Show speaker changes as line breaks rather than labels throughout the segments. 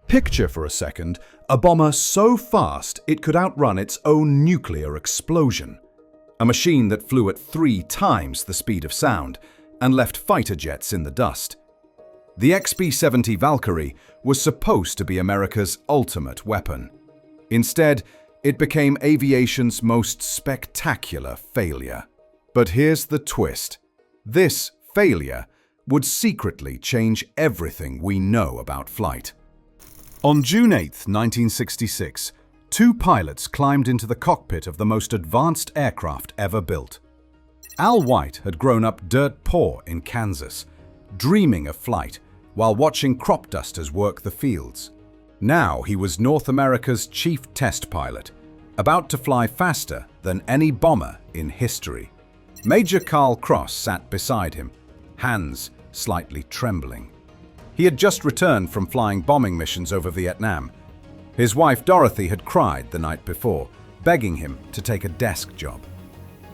Picture for a second a bomber so fast it could outrun its own nuclear explosion. A machine that flew at 3 times the speed of sound and left fighter jets in the dust. The XB-70 Valkyrie was supposed to be America's ultimate weapon. Instead, it became aviation's most spectacular failure. But here's the twist. This failure would secretly change everything we know about flight. On June 8, 1966, 2 pilots climbed into the cockpit of the most advanced aircraft ever built. Al White had grown up dirt poor in Kansas, dreaming of flight while watching crop dusters work the fields. Now he was North America's chief test pilot, about to fly faster than any bomber in history. Major Carl Cross sat beside him, hands slightly trembling. He had just returned from flying bombing missions over Vietnam. His wife Dorothy had cried the night before, begging him to take a desk job.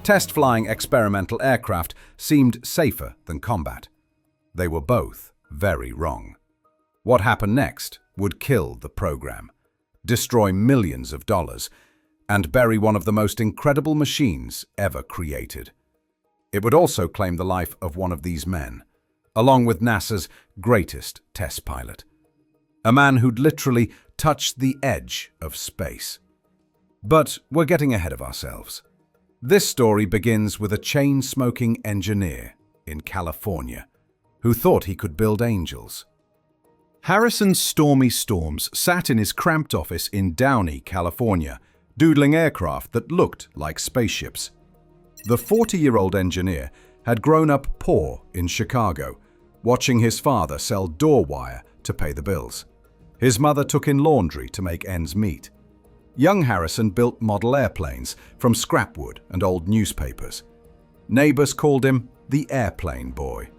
Test flying experimental aircraft seemed safer than combat. They were both very wrong. What happened next would kill the program, destroy millions of dollars, and bury one of the most incredible machines ever created. It would also claim the life of one of these men, along with NASA's greatest test pilot. A man who'd literally touched the edge of space. But we're getting ahead of ourselves. This story begins with a chain-smoking engineer in California who thought he could build angels. Harrison Stormy Storms sat in his cramped office in Downey, California, doodling aircraft that looked like spaceships. The 40-year-old engineer had grown up poor in Chicago, watching his father sell door wire to pay the bills. His mother took in laundry to make ends meet. Young Harrison built model airplanes from scrap wood and old newspapers. Neighbors called him the airplane boy.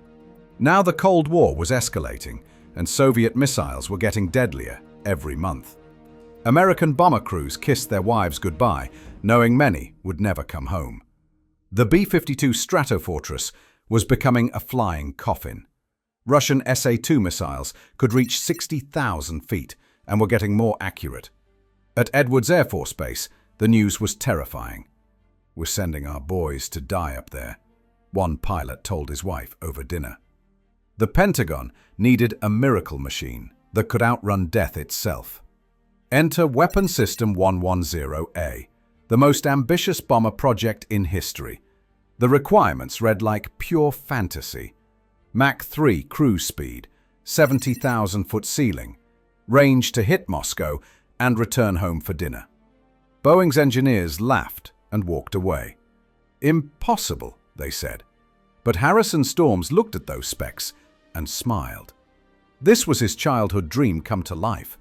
Now the Cold War was escalating, and Soviet missiles were getting deadlier every month. American bomber crews kissed their wives goodbye, knowing many would never come home. The B-52 Stratofortress was becoming a flying coffin. Russian SA-2 missiles could reach 60,000 feet and were getting more accurate. At Edwards Air Force Base, the news was terrifying. "We're sending our boys to die up there," one pilot told his wife over dinner. The Pentagon needed a miracle machine that could outrun death itself. Enter Weapon System 110A, the most ambitious bomber project in history. The requirements read like pure fantasy. Mach 3 cruise speed, 70,000-foot ceiling, range to hit Moscow and return home for dinner. Boeing's engineers laughed and walked away. Impossible, they said. But Harrison Storms looked at those specs and smiled. This was his childhood dream come to life.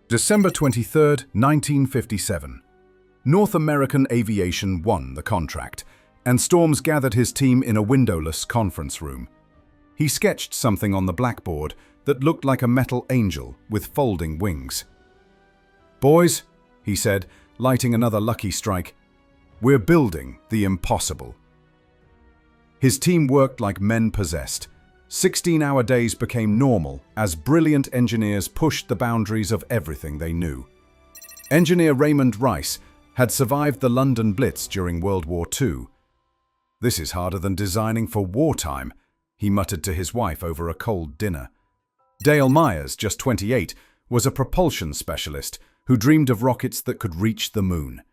December 23, 1957. North American Aviation won the contract, and Storms gathered his team in a windowless conference room. He sketched something on the blackboard that looked like a metal angel with folding wings. "Boys," he said, lighting another lucky strike, "we're building the impossible." His team worked like men possessed. 16-hour days became normal as brilliant engineers pushed the boundaries of everything they knew. Engineer Raymond Rice had survived the London Blitz during World War II. "This is harder than designing for wartime," he muttered to his wife over a cold dinner. Dale Myers, just 28, was a propulsion specialist who dreamed of rockets that could reach the moon.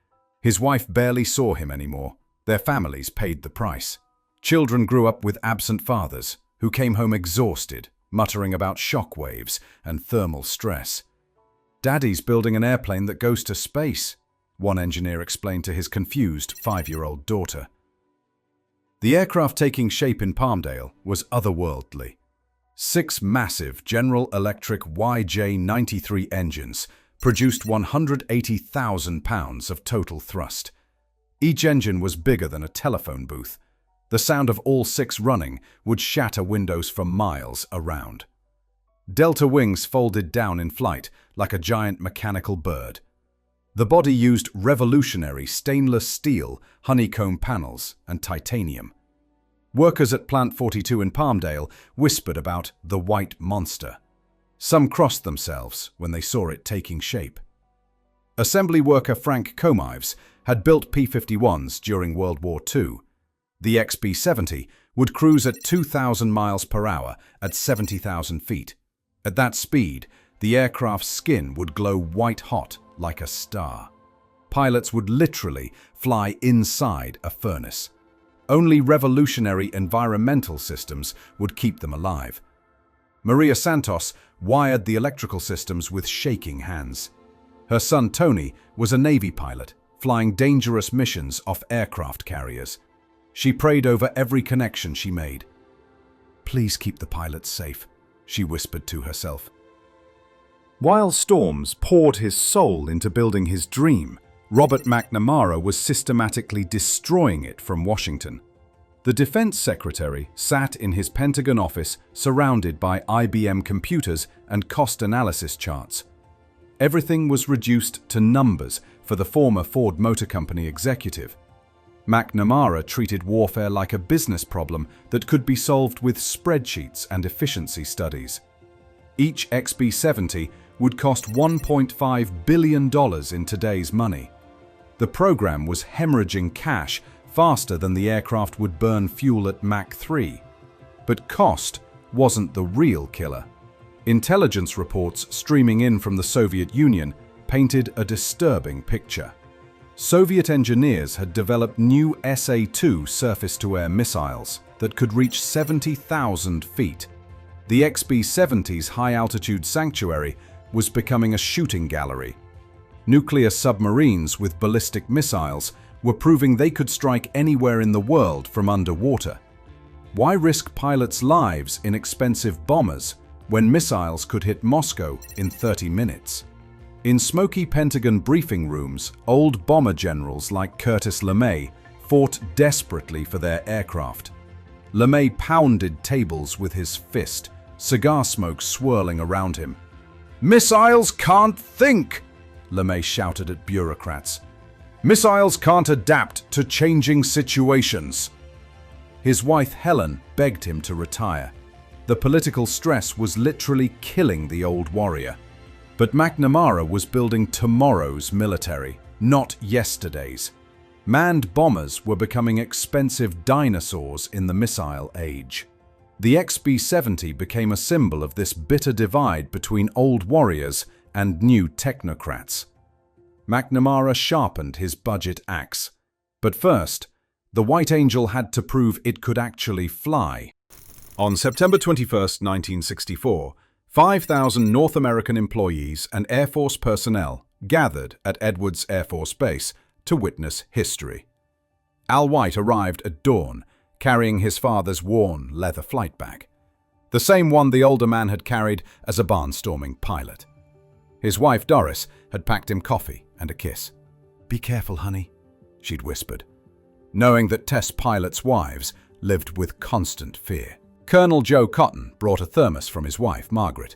His wife barely saw him anymore. Their families paid the price. Children grew up with absent fathers who came home exhausted, muttering about shock waves and thermal stress. "Daddy's building an airplane that goes to space," one engineer explained to his confused 5-year-old daughter. The aircraft taking shape in Palmdale was otherworldly. 6 massive General Electric YJ-93 engines produced 180,000 pounds of total thrust. Each engine was bigger than a telephone booth. The sound of all 6 running would shatter windows for miles around. Delta wings folded down in flight like a giant mechanical bird. The body used revolutionary stainless steel, honeycomb panels, and titanium. Workers at Plant 42 in Palmdale whispered about the White Monster. Some crossed themselves when they saw it taking shape. Assembly worker Frank Comives had built P-51s during World War II. The XB-70 would cruise at 2,000 miles per hour at 70,000 feet. At that speed, the aircraft's skin would glow white-hot like a star. Pilots would literally fly inside a furnace. Only revolutionary environmental systems would keep them alive. Maria Santos wired the electrical systems with shaking hands. Her son Tony was a Navy pilot, flying dangerous missions off aircraft carriers. She prayed over every connection she made. "Please keep the pilots safe," she whispered to herself. While Storms poured his soul into building his dream, Robert McNamara was systematically destroying it from Washington. The Defense Secretary sat in his Pentagon office surrounded by IBM computers and cost analysis charts. Everything was reduced to numbers for the former Ford Motor Company executive. McNamara treated warfare like a business problem that could be solved with spreadsheets and efficiency studies. Each XB-70 would cost $1.5 billion in today's money. The program was hemorrhaging cash faster than the aircraft would burn fuel at Mach 3. But cost wasn't the real killer. Intelligence reports streaming in from the Soviet Union painted a disturbing picture. Soviet engineers had developed new SA-2 surface-to-air missiles that could reach 70,000 feet. The XB-70's high-altitude sanctuary was becoming a shooting gallery. Nuclear submarines with ballistic missiles were proving they could strike anywhere in the world from underwater. Why risk pilots' lives in expensive bombers when missiles could hit Moscow in 30 minutes? In smoky Pentagon briefing rooms, old bomber generals like Curtis LeMay fought desperately for their aircraft. LeMay pounded tables with his fist, cigar smoke swirling around him. "Missiles can't think!" LeMay shouted at bureaucrats. "Missiles can't adapt to changing situations." His wife Helen begged him to retire. The political stress was literally killing the old warrior. But McNamara was building tomorrow's military, not yesterday's. Manned bombers were becoming expensive dinosaurs in the missile age. The XB-70 became a symbol of this bitter divide between old warriors and new technocrats. McNamara sharpened his budget axe. But first, the White Angel had to prove it could actually fly. On September 21, 1964, 5,000 North American employees and Air Force personnel gathered at Edwards Air Force Base to witness history. Al White arrived at dawn, carrying his father's worn leather flight bag, the same one the older man had carried as a barnstorming pilot. His wife Doris had packed him coffee and a kiss. "Be careful, honey," she'd whispered, knowing that test pilots' wives lived with constant fear. Colonel Joe Cotton brought a thermos from his wife, Margaret.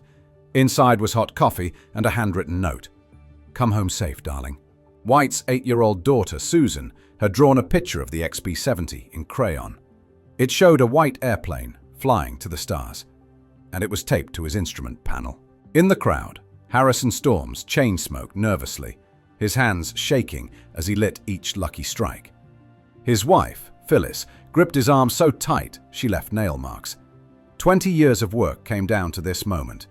Inside was hot coffee and a handwritten note. "Come home safe, darling." White's 8-year-old daughter, Susan, had drawn a picture of the XB-70 in crayon. It showed a white airplane flying to the stars, and it was taped to his instrument panel. In the crowd, Harrison Storms chain-smoked nervously, his hands shaking as he lit each lucky strike. His wife, Phyllis, gripped his arm so tight she left nail marks. 20 years of work came down to this moment.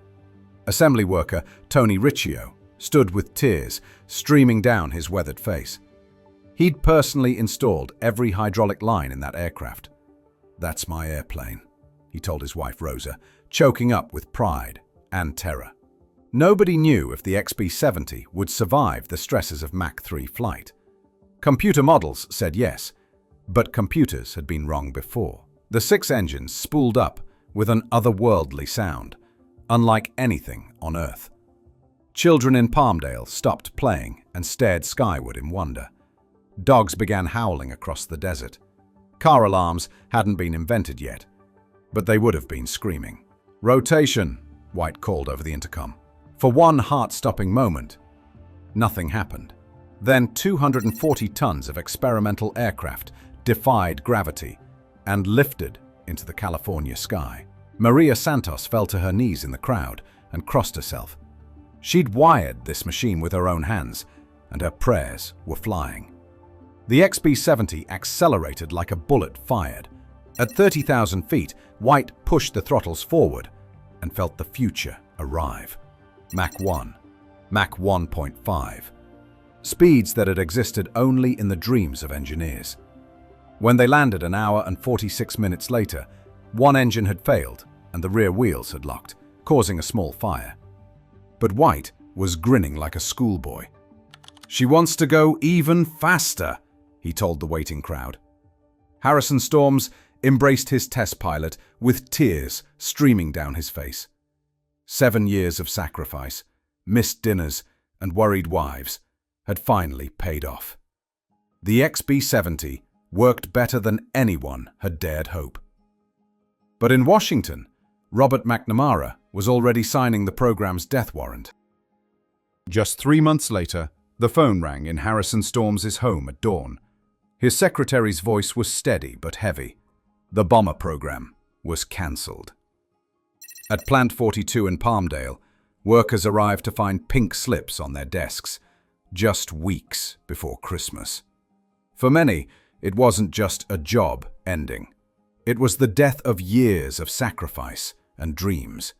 Assembly worker Tony Riccio stood with tears streaming down his weathered face. He'd personally installed every hydraulic line in that aircraft. "That's my airplane," he told his wife Rosa, choking up with pride and terror. Nobody knew if the XB-70 would survive the stresses of Mach 3 flight. Computer models said yes, but computers had been wrong before. The 6 engines spooled up with an otherworldly sound, unlike anything on Earth. Children in Palmdale stopped playing and stared skyward in wonder. Dogs began howling across the desert. Car alarms hadn't been invented yet, but they would have been screaming. "Rotation," White called over the intercom. For one heart-stopping moment, nothing happened. Then 240 tons of experimental aircraft defied gravity and lifted into the California sky. Maria Santos fell to her knees in the crowd, and crossed herself. She'd wired this machine with her own hands, and her prayers were flying. The XB-70 accelerated like a bullet fired. At 30,000 feet, White pushed the throttles forward and felt the future arrive. Mach 1, Mach 1.5. Speeds that had existed only in the dreams of engineers. When they landed an hour and 46 minutes later, one engine had failed and the rear wheels had locked, causing a small fire. But White was grinning like a schoolboy. "She wants to go even faster," he told the waiting crowd. Harrison Storms embraced his test pilot with tears streaming down his face. 7 years of sacrifice, missed dinners, and worried wives had finally paid off. The XB-70 worked better than anyone had dared hope. But in Washington, Robert McNamara was already signing the program's death warrant. Just 3 months later, the phone rang in Harrison Storms' home at dawn. His secretary's voice was steady but heavy. The bomber program was cancelled. At Plant 42 in Palmdale, workers arrived to find pink slips on their desks, just weeks before Christmas. For many, it wasn't just a job ending. It was the death of years of sacrifice and dreams.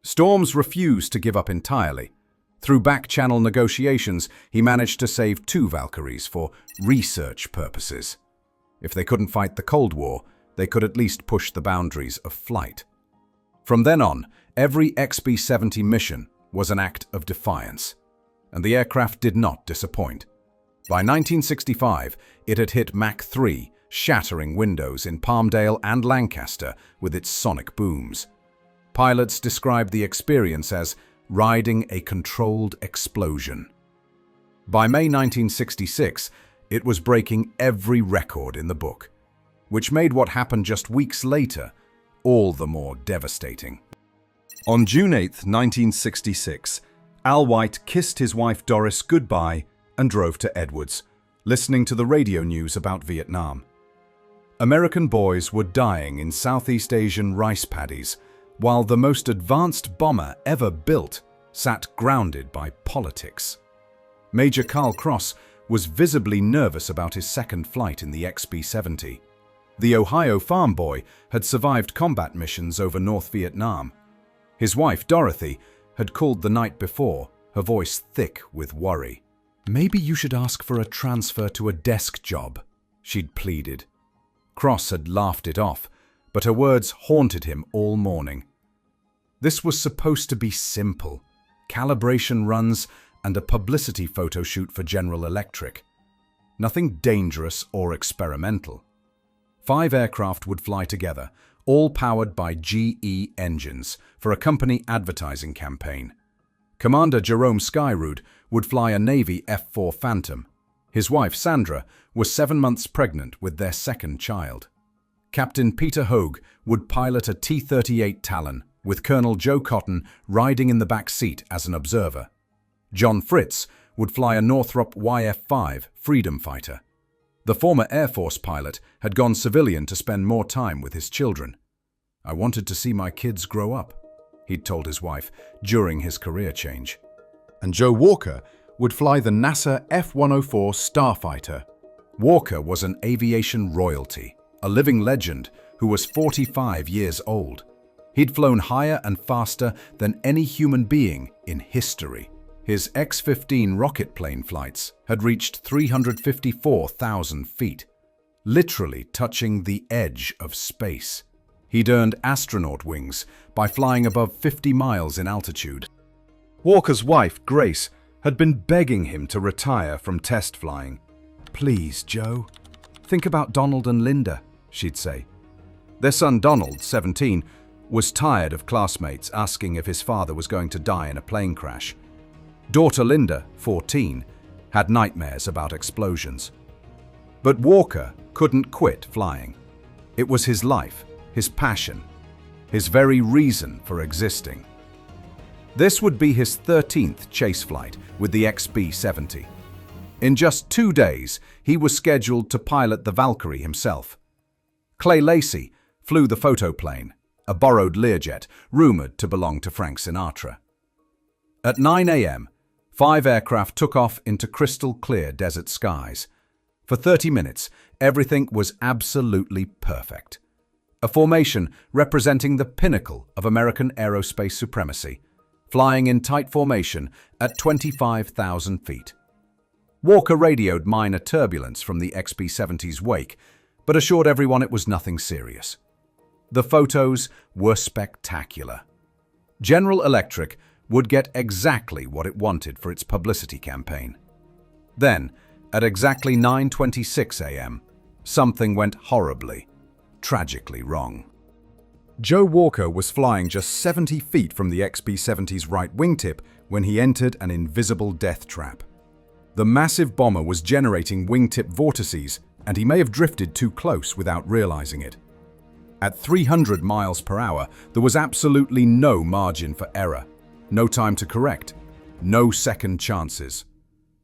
Storms refused to give up entirely. Through back-channel negotiations, he managed to save 2 Valkyries for research purposes. If they couldn't fight the Cold War, they could at least push the boundaries of flight. From then on, every XB-70 mission was an act of defiance, and the aircraft did not disappoint. By 1965, it had hit Mach 3, shattering windows in Palmdale and Lancaster with its sonic booms. Pilots described the experience as riding a controlled explosion. By May 1966, it was breaking every record in the book, which made what happened just weeks later all the more devastating. On June 8, 1966, Al White kissed his wife Doris goodbye and drove to Edwards, listening to the radio news about Vietnam. American boys were dying in Southeast Asian rice paddies, while the most advanced bomber ever built sat grounded by politics. Major Carl Cross was visibly nervous about his second flight in the XB-70. The Ohio farm boy had survived combat missions over North Vietnam. His wife, Dorothy, had called the night before, her voice thick with worry. "Maybe you should ask for a transfer to a desk job," she'd pleaded. Cross had laughed it off, but her words haunted him all morning. This was supposed to be simple: calibration runs and a publicity photo shoot for General Electric. Nothing dangerous or experimental. 5 aircraft would fly together, all powered by GE engines, for a company advertising campaign. Commander Jerome Skyrood would fly a Navy F-4 Phantom. His wife, Sandra, was 7 months pregnant with their second child. Captain Peter Hogue would pilot a T-38 Talon, with Colonel Joe Cotton riding in the back seat as an observer. John Fritz would fly a Northrop YF-5 Freedom Fighter. The former Air Force pilot had gone civilian to spend more time with his children. "I wanted to see my kids grow up," he'd told his wife during his career change. And Joe Walker would fly the NASA F-104 Starfighter. Walker was an aviation royalty, a living legend who was 45 years old. He'd flown higher and faster than any human being in history. His X-15 rocket plane flights had reached 354,000 feet, literally touching the edge of space. He'd earned astronaut wings by flying above 50 miles in altitude. Walker's wife, Grace, had been begging him to retire from test flying. "Please, Joe, think about Donald and Linda," she'd say. Their son Donald, 17, was tired of classmates asking if his father was going to die in a plane crash. Daughter Linda, 14, had nightmares about explosions. But Walker couldn't quit flying. It was his life, his passion, his very reason for existing. This would be his 13th chase flight with the XB-70. In just 2 days, he was scheduled to pilot the Valkyrie himself. Clay Lacey flew the photoplane, a borrowed Learjet rumored to belong to Frank Sinatra. At 9 a.m., 5 aircraft took off into crystal-clear desert skies. For 30 minutes, everything was absolutely perfect. A formation representing the pinnacle of American aerospace supremacy, flying in tight formation at 25,000 feet. Walker radioed minor turbulence from the XB-70's wake, but assured everyone it was nothing serious. The photos were spectacular. General Electric would get exactly what it wanted for its publicity campaign. Then, at exactly 9:26 a.m., something went horribly, tragically wrong. Joe Walker was flying just 70 feet from the XB-70's right wingtip when he entered an invisible death trap. The massive bomber was generating wingtip vortices, and he may have drifted too close without realizing it. At 300 miles per hour, there was absolutely no margin for error, no time to correct, no second chances.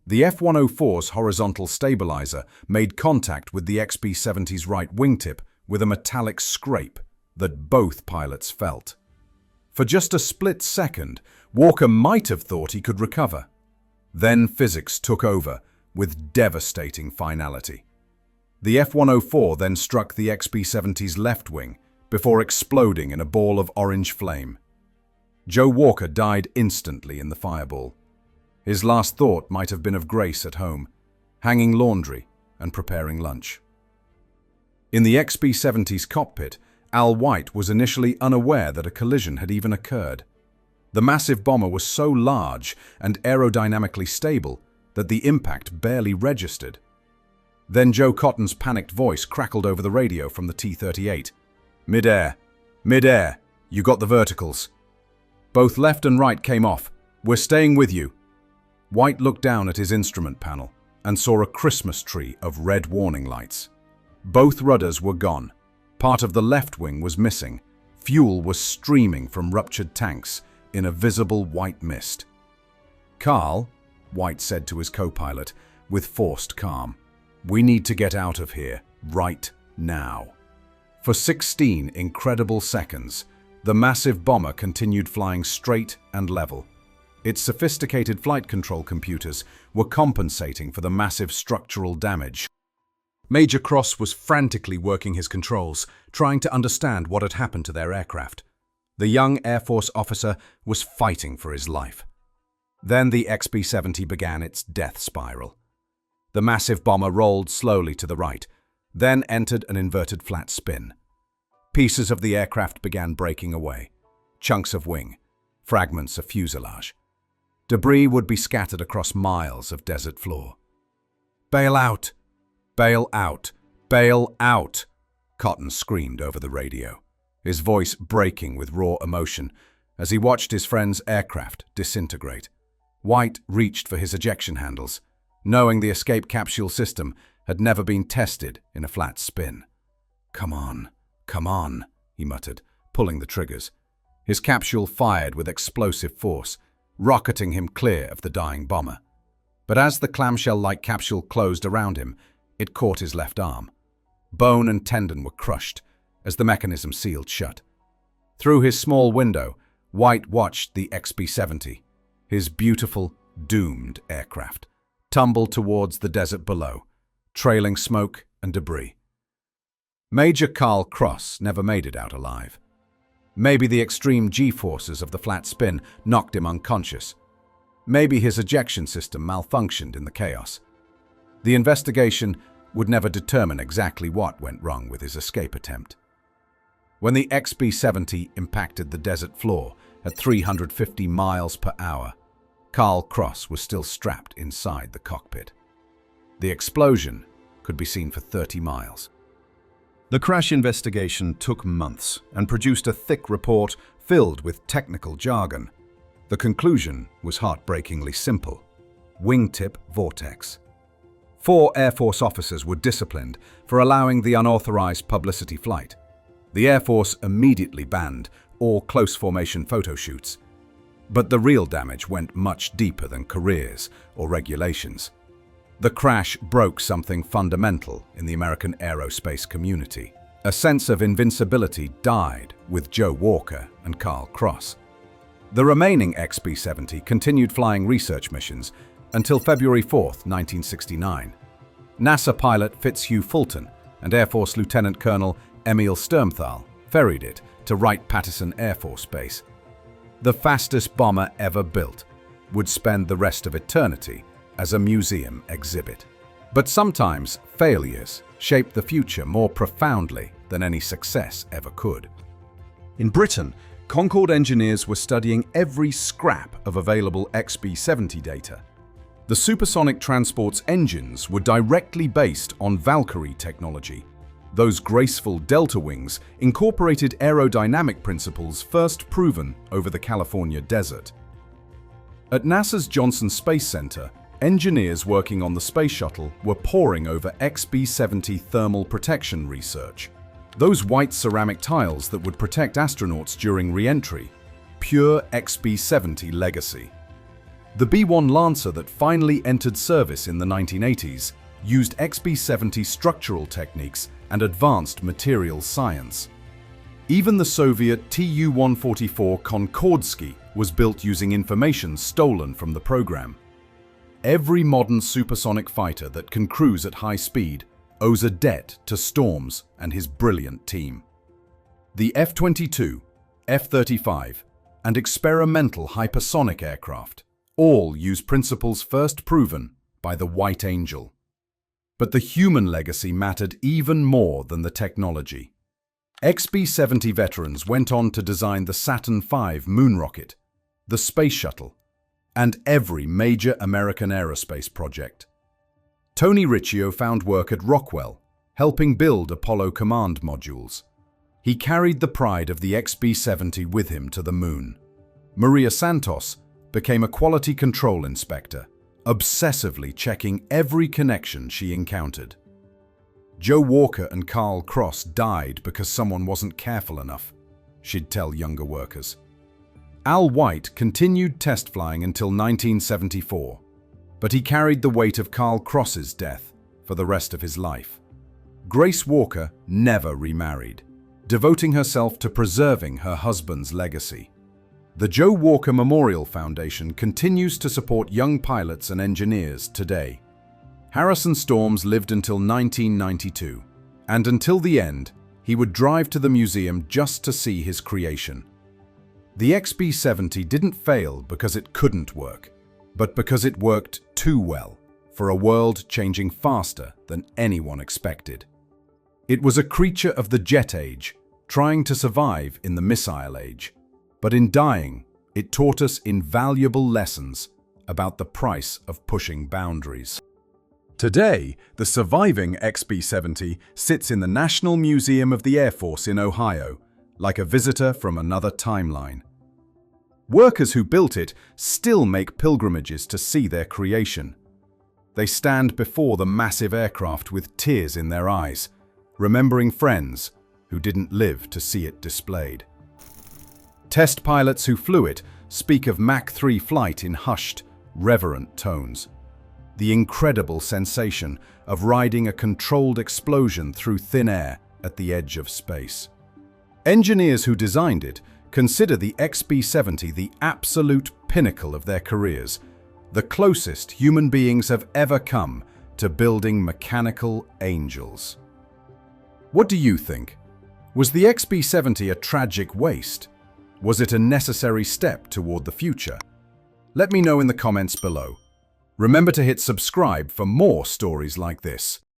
The F-104's horizontal stabilizer made contact with the XB-70's right wingtip with a metallic scrape that both pilots felt. For just a split second, Walker might have thought he could recover. Then physics took over with devastating finality. The F-104 then struck the XB-70's left wing before exploding in a ball of orange flame. Joe Walker died instantly in the fireball. His last thought might have been of Grace at home, hanging laundry and preparing lunch. In the XB-70's cockpit, Al White was initially unaware that a collision had even occurred. The massive bomber was so large and aerodynamically stable that the impact barely registered. Then Joe Cotton's panicked voice crackled over the radio from the T-38. "Mid-air! Mid-air! You got the verticals. Both left and right came off. We're staying with you." White looked down at his instrument panel and saw a Christmas tree of red warning lights. Both rudders were gone. Part of the left wing was missing. Fuel was streaming from ruptured tanks in a visible white mist. "Carl," White said to his co-pilot with forced calm, "we need to get out of here right now." For 16 incredible seconds, the massive bomber continued flying straight and level. Its sophisticated flight control computers were compensating for the massive structural damage. Major Cross was frantically working his controls, trying to understand what had happened to their aircraft. The young Air Force officer was fighting for his life. Then the XB-70 began its death spiral. The massive bomber rolled slowly to the right, then entered an inverted flat spin. Pieces of the aircraft began breaking away. Chunks of wing, fragments of fuselage. Debris would be scattered across miles of desert floor. "Bail out! Bail out! Bail out!" Cotton screamed over the radio, his voice breaking with raw emotion as he watched his friend's aircraft disintegrate. White reached for his ejection handles, knowing the escape capsule system had never been tested in a flat spin. Come on," he muttered, pulling the triggers. His capsule fired with explosive force, rocketing him clear of the dying bomber. But as the clamshell-like capsule closed around him, it caught his left arm. Bone and tendon were crushed as the mechanism sealed shut. Through his small window, White watched the XB-70, his beautiful, doomed aircraft, tumble towards the desert below, trailing smoke and debris. Major Carl Cross never made it out alive. Maybe the extreme G-forces of the flat spin knocked him unconscious. Maybe his ejection system malfunctioned in the chaos. The investigation would never determine exactly what went wrong with his escape attempt. When the XB-70 impacted the desert floor at 350 miles per hour, Carl Cross was still strapped inside the cockpit. The explosion could be seen for 30 miles. The crash investigation took months and produced a thick report filled with technical jargon. The conclusion was heartbreakingly simple: wingtip vortex. 4 Air Force officers were disciplined for allowing the unauthorized publicity flight. The Air Force immediately banned all close formation photo shoots. But the real damage went much deeper than careers or regulations. The crash broke something fundamental in the American aerospace community: A sense of invincibility died with Joe Walker and Carl Cross. The remaining XB-70 continued flying research missions until February 4, 1969. NASA pilot Fitzhugh Fulton and Air Force Lieutenant Colonel Emil Sturmthal ferried it to Wright-Patterson Air Force Base. The fastest bomber ever built would spend the rest of eternity as a museum exhibit. But sometimes failures shape the future more profoundly than any success ever could.
In Britain, Concorde engineers were studying every scrap of available XB-70 data. The supersonic transport's engines were directly based on Valkyrie technology. Those graceful delta wings incorporated aerodynamic principles first proven over the California desert. At NASA's Johnson Space Center, engineers working on the Space Shuttle were poring over XB-70 thermal protection research. Those white ceramic tiles that would protect astronauts during re-entry. Pure XB-70 legacy. The B-1 Lancer that finally entered service in the 1980s used XB-70 structural techniques and advanced materials science. Even the Soviet Tu-144 Concorde was built using information stolen from the program. Every modern supersonic fighter that can cruise at high speed owes a debt to Storms and his brilliant team. The F-22, F-35, and experimental hypersonic aircraft all use principles first proven by the White Angel. But the human legacy mattered even more than the technology. XB-70 veterans went on to design the Saturn V moon rocket, the Space Shuttle, and every major American aerospace project. Tony Riccio found work at Rockwell, helping build Apollo command modules. He carried the pride of the XB-70 with him to the moon. Maria Santos became a quality control inspector, obsessively checking every connection she encountered. Joe Walker and Carl Cross died because someone wasn't careful enough, she'd tell younger workers. Al White continued test flying until 1974, but he carried the weight of Carl Cross's death for the rest of his life. Grace Walker never remarried, devoting herself to preserving her husband's legacy. The Joe Walker Memorial Foundation continues to support young pilots and engineers today. Harrison Storms lived until 1992, and until the end, he would drive to the museum just to see his creation. The XB-70 didn't fail because it couldn't work, but because it worked too well for a world changing faster than anyone expected. It was a creature of the jet age, trying to survive in the missile age. But in dying, it taught us invaluable lessons about the price of pushing boundaries. Today, the surviving XB-70 sits in the National Museum of the Air Force in Ohio, like a visitor from another timeline. Workers who built it still make pilgrimages to see their creation. They stand before the massive aircraft with tears in their eyes, remembering friends who didn't live to see it displayed. Test pilots who flew it speak of Mach 3 flight in hushed, reverent tones. The incredible sensation of riding a controlled explosion through thin air at the edge of space. Engineers who designed it consider the XB-70 the absolute pinnacle of their careers, the closest human beings have ever come to building mechanical angels. What do you think? Was the XB-70 a tragic waste? Was it a necessary step toward the future? Let me know in the comments below. Remember to hit subscribe for more stories like this.